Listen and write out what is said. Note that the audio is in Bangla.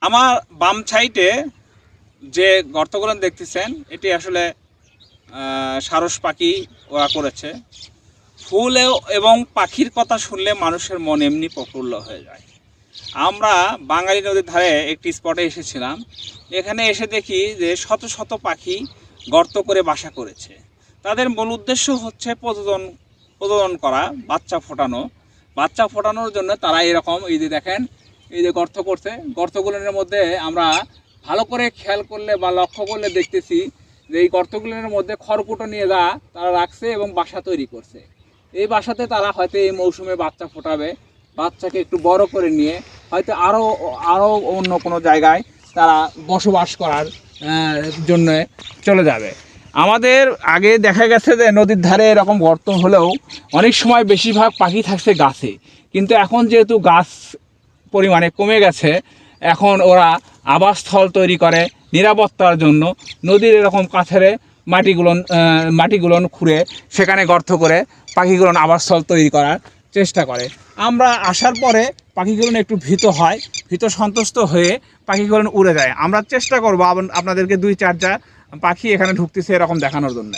আমার বাম সাইডে যে গর্তগুলো দেখতেছেন এটি আসলে সারস পাখি ওরা করেছে। ফুল এবং পাখির কথা শুনলে মানুষের মন এমনি প্রফুল্ল হয়ে যায়। আমরা বাঙালি নদীর ধারে একটি স্পটে এসেছিলাম। এখানে এসে দেখি যে শত শত পাখি গর্ত করে বাসা করেছে। তাদের মূল উদ্দেশ্য হচ্ছে প্রজনন করা, বাচ্চা ফোটানোর জন্য তারা এরকম এই যে দেখেন এই যে গর্ত করছে। গর্তগুলোর মধ্যে আমরা ভালো করে খেয়াল করলে বা লক্ষ্য করলে দেখতেছি যে এই গর্তগুলোর মধ্যে খড়কুটো নিয়ে তারা রাখছে এবং বাসা তৈরি করছে। এই বাসাতে তারা হয়তো এই মৌসুমে বাচ্চা ফোটাবে, বাচ্চাকে একটু বড় করে নিয়ে হয়তো আরও অন্য কোনো জায়গায় তারা বসবাস করার জন্য চলে যাবে। আমাদের আগে দেখা গেছে যে নদীর ধারে এরকম গর্ত হলেও অনেক সময় বেশিরভাগ পাখি থাকছে গাছে, কিন্তু এখন যেহেতু গাছ পরিমাণে কমে গেছে, এখন ওরা আবাসস্থল তৈরি করে নিরাপত্তার জন্য নদীর এরকম কাছেরে মাটিগুলো খুঁড়ে সেখানে গর্ত করে পাখিগুলো আবাসস্থল তৈরি করার চেষ্টা করে। আমরা আসার পরে পাখিগুলো একটু ভীত সন্তুষ্ট হয়ে পাখিগুলো উড়ে যায়। আমরা চেষ্টা করবো আপনাদেরকে 2-4টা পাখি এখানে ঢুকতেছে এরকম দেখানোর জন্য।